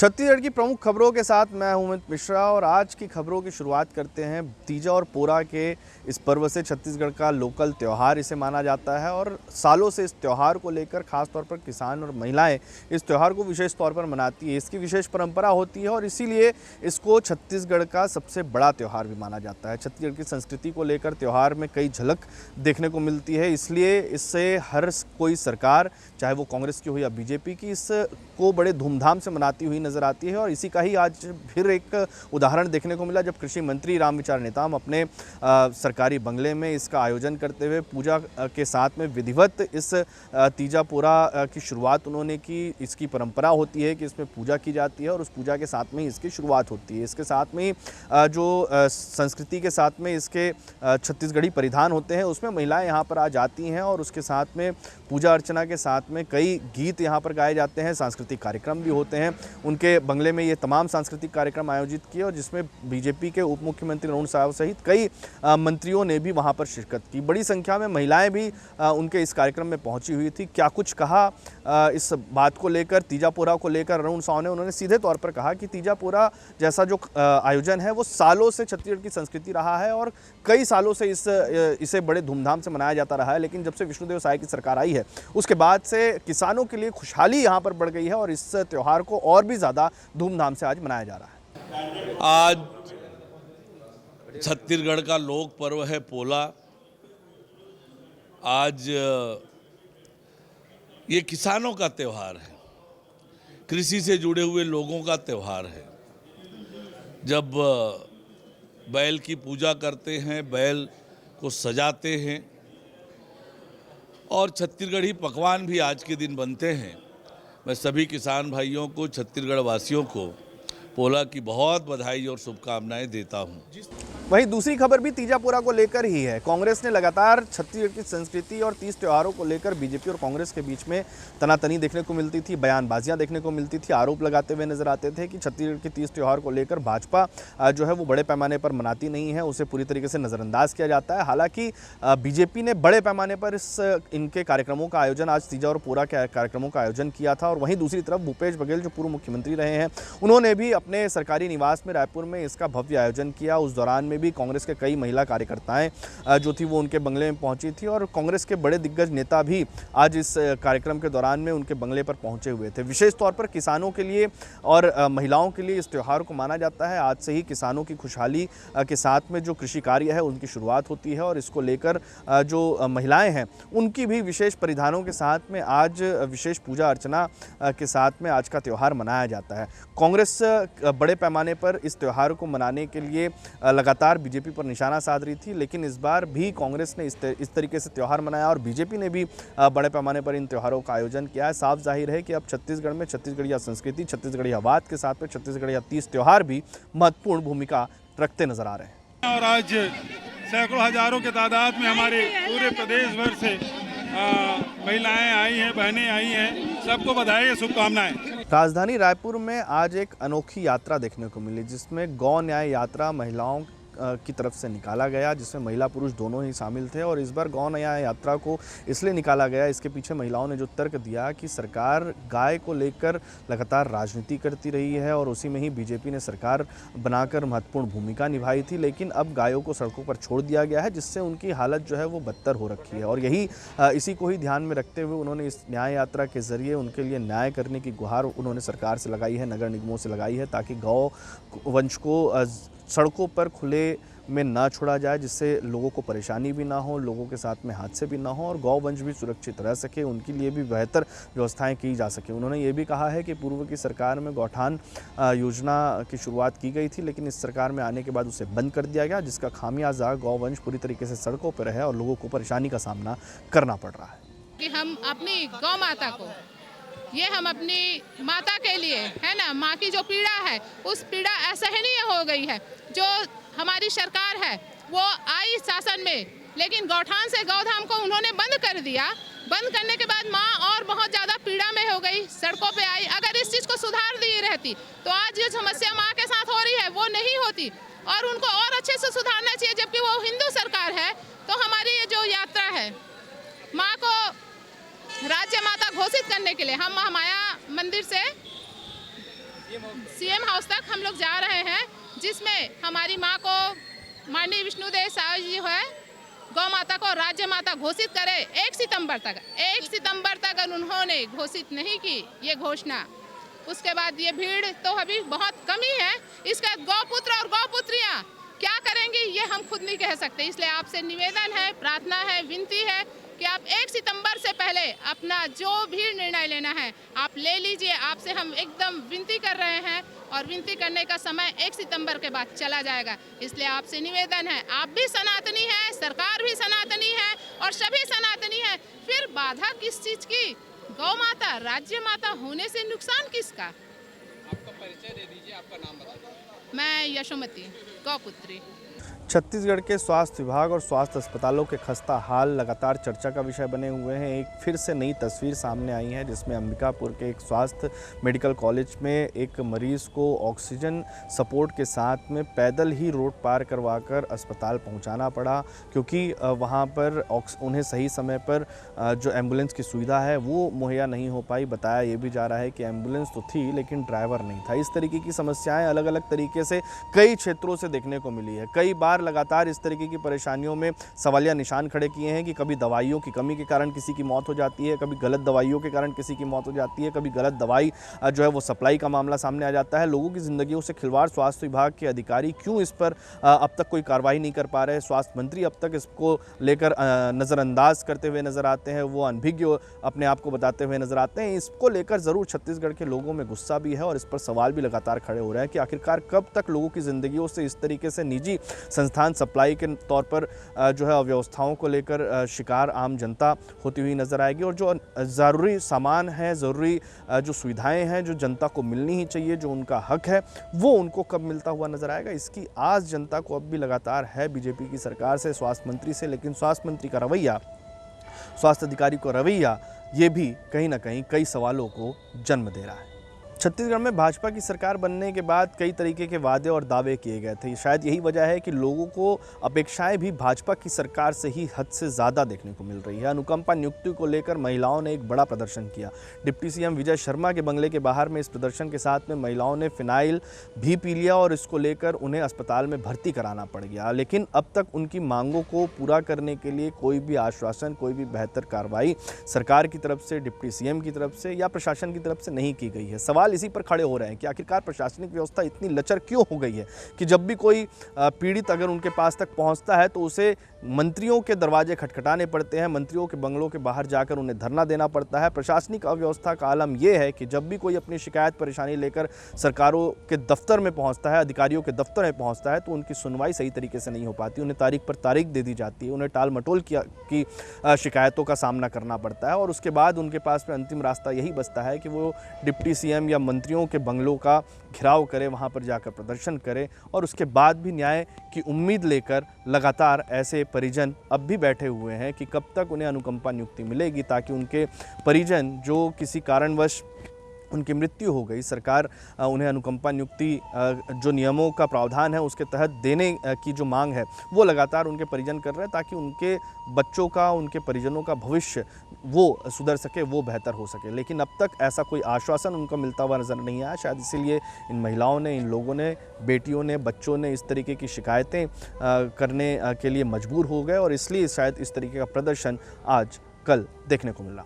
छत्तीसगढ़ की प्रमुख खबरों के साथ मैं हूं अमित मिश्रा और आज की खबरों की शुरुआत करते हैं तीजा और पोरा के इस पर्व से। छत्तीसगढ़ का लोकल त्यौहार इसे माना जाता है और सालों से इस त्यौहार को लेकर खास तौर पर किसान और महिलाएं इस त्यौहार को विशेष तौर पर मनाती है। इसकी विशेष परंपरा होती है और इसीलिए इसको छत्तीसगढ़ का सबसे बड़ा त्यौहार भी माना जाता है। छत्तीसगढ़ की संस्कृति को लेकर त्यौहार में कई झलक देखने को मिलती है, इसलिए इससे हर कोई सरकार, चाहे वो कांग्रेस की हो या बीजेपी की, इसको बड़े धूमधाम से मनाती हुई नजर आती है। और इसी का ही आज फिर एक उदाहरण देखने को मिला जब कृषि मंत्री रामविचार नेताम अपने सरकारी बंगले में इसका आयोजन करते हुए पूजा के साथ में विधिवत इस तीजा पोरा की शुरुआत उन्होंने की। इसकी परंपरा होती है कि इसमें पूजा की जाती है और उस पूजा के साथ में इसकी शुरुआत होती है। इसके साथ में जो संस्कृति के साथ में इसके छत्तीसगढ़ी परिधान होते हैं उसमें महिलाएं यहाँ पर आ जाती हैं और उसके साथ में पूजा अर्चना के साथ में कई गीत यहाँ पर गाए जाते हैं, सांस्कृतिक कार्यक्रम भी होते हैं। उनके बंगले में ये तमाम सांस्कृतिक कार्यक्रम आयोजित किए और जिसमें बीजेपी के उप मुख्यमंत्री अरुण साव सहित कई मंत्रियों ने भी वहां पर शिरकत की। बड़ी संख्या में महिलाएं भी उनके इस कार्यक्रम में पहुंची हुई थी। क्या कुछ कहा इस बात को लेकर, तीजा पोरा को लेकर अरुण साव ने? उन्होंने सीधे तौर पर कहा कि तीजा पोरा जैसा जो आयोजन है वो सालों से छत्तीसगढ़ की संस्कृति रहा है और कई सालों से इसे बड़े धूमधाम से मनाया जाता रहा है। लेकिन जब से विष्णुदेव साय की सरकार आई है उसके बाद से किसानों के लिए खुशहाली यहाँ पर बढ़ गई है और इस त्यौहार को और भी ज़्यादा धूमधाम से आज मनाया जा रहा है। आज छत्तीसगढ़ का लोक पर्व है पोला। आज ये किसानों का त्यौहार है, कृषि से जुड़े हुए लोगों का त्यौहार है। जब बैल की पूजा करते हैं, बैल को सजाते हैं और छत्तीसगढ़ी पकवान भी आज के दिन बनते हैं। मैं सभी किसान भाइयों को, छत्तीसगढ़ वासियों को पोला की बहुत बधाई और शुभकामनाएं देता हूं। वहीं दूसरी खबर भी तीजा पोरा को लेकर ही है। कांग्रेस ने लगातार छत्तीसगढ़ की संस्कृति और तीज त्योहारों को लेकर बीजेपी और कांग्रेस के बीच में तनातनी देखने को मिलती थी, बयानबाजियां देखने को मिलती थी, आरोप लगाते हुए नजर आते थे कि छत्तीसगढ़ के तीज त्योहार को लेकर भाजपा जो है वो बड़े पैमाने पर मनाती नहीं है, उसे पूरी तरीके से नज़रअंदाज किया जाता है। हालांकि बीजेपी ने बड़े पैमाने पर इनके कार्यक्रमों का आयोजन, आज तीजा और पोरा के कार्यक्रमों का आयोजन किया था। और वहीं दूसरी तरफ भूपेश बघेल जो पूर्व मुख्यमंत्री रहे हैं, उन्होंने भी अपने सरकारी निवास में रायपुर में इसका भव्य आयोजन किया। उस दौरान में भी कांग्रेस के कई महिला कार्यकर्ताएं जो थी वो उनके बंगले में पहुंची थी और कांग्रेस के बड़े दिग्गज नेता भी आज इस कार्यक्रम के दौरान में उनके बंगले पर पहुंचे हुए थे। विशेष तौर पर किसानों के लिए और महिलाओं के लिए इस त्यौहार को माना जाता है। आज से ही किसानों की खुशहाली के साथ में जो कृषि कार्य है उनकी शुरुआत होती है और इसको लेकर जो महिलाएं हैं उनकी भी विशेष परिधानों के साथ में आज विशेष पूजा अर्चना के साथ में आज का त्यौहार मनाया जाता है। कांग्रेस बड़े पैमाने पर इस त्यौहार को मनाने के लिए लगातार बीजेपी पर निशाना साध रही थी, लेकिन इस बार भी कांग्रेस ने इस तरीके से त्यौहार मनाया और बीजेपी ने भी बड़े पैमाने पर इन त्योहारों का आयोजन किया है। साफ जाहिर है कि अब छत्तीसगढ़ में छत्तीसगढ़िया संस्कृति, छत्तीसगढ़िया वाद के साथ में छत्तीसगढ़िया तीज त्यौहार भी महत्वपूर्ण भूमिका रखते नजर आ रहे हैं। और आज सैकड़ों हजारों के तादाद में हमारे पूरे प्रदेश भर से महिलाएं आई हैं, बहनें आई हैं, सबको बधाई, शुभकामनाएं। राजधानी रायपुर में आज एक अनोखी यात्रा देखने को मिली जिसमें गौ न्याय यात्रा महिलाओं की तरफ से निकाला गया, जिसमें महिला पुरुष दोनों ही शामिल थे। और इस बार गौ न्याय यात्रा को इसलिए निकाला गया, इसके पीछे महिलाओं ने जो तर्क दिया कि सरकार गाय को लेकर लगातार राजनीति करती रही है और उसी में ही बीजेपी ने सरकार बनाकर महत्वपूर्ण भूमिका निभाई थी, लेकिन अब गायों को सड़कों पर छोड़ दिया गया है जिससे उनकी हालत जो है वो बदतर हो रखी है। और यही इसी को ही ध्यान में रखते हुए उन्होंने इस न्याय यात्रा के जरिए उनके लिए न्याय करने की गुहार उन्होंने सरकार से लगाई है, नगर निगमों से लगाई है, ताकि गौ वंश को सड़कों पर खुले में ना छोड़ा जाए, जिससे लोगों को परेशानी भी ना हो, लोगों के साथ में हादसे भी ना हो और गौवंश भी सुरक्षित रह सके, उनके लिए भी बेहतर व्यवस्थाएं की जा सके। उन्होंने ये भी कहा है कि पूर्व की सरकार में गौठान योजना की शुरुआत की गई थी, लेकिन इस सरकार में आने के बाद उसे बंद कर दिया गया, जिसका खामियाजा गौवंश पूरी तरीके से सड़कों पर है और लोगों को परेशानी का सामना करना पड़ रहा है। कि हम अपनी गौ माता को, ये हम अपनी माता के लिए है ना, माँ की जो पीड़ा है उस पीड़ा असहनीय हो गई है। जो हमारी सरकार है वो आई शासन में, लेकिन गौठान से गौधाम को उन्होंने बंद कर दिया। बंद करने के बाद माँ और बहुत ज़्यादा पीड़ा में हो गई, सड़कों पे आई। अगर इस चीज़ को सुधार दी रहती तो आज जो समस्या माँ के साथ हो रही है वो नहीं होती और उनको और अच्छे से सुधारना चाहिए। जबकि वो हिंदू सरकार है तो हमारी ये जो यात्रा है माँ को राज्य माता घोषित करने के लिए हम महामाया मंदिर से सीएम हाउस तक हम लोग जा रहे हैं, जिसमें हमारी माँ को माननीय विष्णुदेव साय जी है गौ माता को राज्य माता घोषित करे 1 सितंबर तक अगर उन्होंने घोषित नहीं की ये घोषणा, उसके बाद ये भीड़ तो अभी बहुत कम ही है। इसके गौपुत्र और गौपुत्रियाँ क्या करेंगी ये हम खुद नहीं कह सकते। इसलिए आपसे निवेदन है, प्रार्थना है, विनती है कि आप 1 सितंबर से पहले अपना जो भी निर्णय लेना है आप ले लीजिए। आपसे हम एकदम विनती कर रहे हैं और विनती करने का समय 1 सितंबर के बाद चला जाएगा। इसलिए आपसे निवेदन है, आप भी सनातनी हैं, सरकार भी सनातनी है और सभी सनातनी हैं, फिर बाधा किस चीज़ की? गौ माता राज्य माता होने से नुकसान किसका? आपका परिचय दे दीजिए, आपका नाम बता दीजिए। मैं यशोमती गौपुत्री। छत्तीसगढ़ के स्वास्थ्य विभाग और स्वास्थ्य अस्पतालों के खस्ता हाल लगातार चर्चा का विषय बने हुए हैं। एक फिर से नई तस्वीर सामने आई है, जिसमें अंबिकापुर के एक स्वास्थ्य मेडिकल कॉलेज में एक मरीज को ऑक्सीजन सपोर्ट के साथ में पैदल ही रोड पार करवाकर अस्पताल पहुंचाना पड़ा, क्योंकि वहां पर उन्हें सही समय पर जो एम्बुलेंस की सुविधा है वो मुहैया नहीं हो पाई। बताया ये भी जा रहा है कि एम्बुलेंस तो थी लेकिन ड्राइवर नहीं था। इस तरीके की समस्याएँ अलग अलग तरीके से कई क्षेत्रों से देखने को मिली है। कई बार लगातार इस तरीके की परेशानियों में सवालिया निशान खड़े किए हैं कि कभी दवाइयों की कमी के कारण किसी की मौत हो जाती है, कभी गलत दवाइयों के कारण किसी की मौत हो जाती है, कभी गलत दवाई जो है वो सप्लाई का मामला सामने आ जाता है। लोगों की ज़िंदगियों से खिलवाड़ स्वास्थ्य विभाग के अधिकारी क्यों इस पर अब तक कोई कार्रवाई नहीं कर पा रहे? स्वास्थ्य मंत्री अब तक इसको लेकर नज़रअंदाज करते हुए नजर आते हैं, वो अनभिज्ञ अपने आप को बताते हुए नजर आते हैं। इसको लेकर ज़रूर छत्तीसगढ़ के लोगों में गुस्सा भी है और इस पर सवाल भी लगातार खड़े हो रहे हैं कि आखिरकार कब तक लोगों की ज़िंदगियों से इस तरीके से निजी संस्थान सप्लाई के तौर पर जो है अव्यवस्थाओं को लेकर शिकार आम जनता होती हुई नजर आएगी, और जो ज़रूरी सामान है, ज़रूरी जो सुविधाएं हैं जो जनता को मिलनी ही चाहिए, जो उनका हक है, वो उनको कब मिलता हुआ नजर आएगा? इसकी आस जनता को अब भी लगातार है बीजेपी की सरकार से, स्वास्थ्य मंत्री से। लेकिन स्वास्थ्य मंत्री का रवैया, स्वास्थ्य अधिकारी का रवैया, ये भी कहीं ना कहीं कई सवालों को जन्म दे रहा है। छत्तीसगढ़ में भाजपा की सरकार बनने के बाद कई तरीके के वादे और दावे किए गए थे। शायद यही वजह है कि लोगों को अपेक्षाएं भी भाजपा की सरकार से ही हद से ज़्यादा देखने को मिल रही है। अनुकंपा नियुक्ति को लेकर महिलाओं ने एक बड़ा प्रदर्शन किया। डिप्टी सीएम विजय शर्मा के बंगले के बाहर में इस प्रदर्शन के साथ में महिलाओं ने फिनाइल भी पी लिया और इसको लेकर उन्हें अस्पताल में भर्ती कराना पड़ गया। लेकिन अब तक उनकी मांगों को पूरा करने के लिए कोई भी आश्वासन, कोई भी बेहतर कार्रवाई सरकार की तरफ से, डिप्टी सीएम की तरफ से या प्रशासन की तरफ से नहीं की गई है। सवाल इसी पर खड़े हो रहे हैं कि आखिरकार प्रशासनिक व्यवस्था इतनी लचर क्यों हो गई है कि जब भी कोई पीड़ित अगर उनके पास तक पहुंचता है तो उसे मंत्रियों के दरवाजे खटखटाने पड़ते हैं, मंत्रियों के बंगलों के बाहर जाकर उन्हें धरना देना पड़ता है। प्रशासनिक अव्यवस्था का आलम यह है कि जब भी कोई अपनी शिकायत परेशानी लेकर सरकारों के दफ्तर में पहुंचता है, अधिकारियों के दफ्तर में पहुंचता है, तो उनकी सुनवाई सही तरीके से नहीं हो पाती। उन्हें तारीख पर तारीख दे दी जाती है, उन्हें टाल मटोल की शिकायतों का सामना करना पड़ता है और उसके बाद उनके पास में अंतिम रास्ता यही बचता है कि वो डिप्टी सीएम या मंत्रियों के बंगलों का घेराव करे, वहां पर जाकर प्रदर्शन करे और उसके बाद भी न्याय की उम्मीद लेकर लगातार ऐसे परिजन अब भी बैठे हुए हैं कि कब तक उन्हें अनुकंपा नियुक्ति मिलेगी, ताकि उनके परिजन जो किसी कारणवश उनकी मृत्यु हो गई, सरकार उन्हें अनुकंपा नियुक्ति जो नियमों का प्रावधान है उसके तहत देने की जो मांग है वो लगातार उनके परिजन कर रहे हैं, ताकि उनके बच्चों का, उनके परिजनों का भविष्य वो सुधर सके, वो बेहतर हो सके। लेकिन अब तक ऐसा कोई आश्वासन उनको मिलता हुआ नज़र नहीं आया। शायद इसीलिए इन महिलाओं ने, इन लोगों ने, बेटियों ने, बच्चों ने इस तरीके की शिकायतें करने के लिए मजबूर हो गए और इसलिए शायद इस तरीके का प्रदर्शन आज कल देखने को मिला।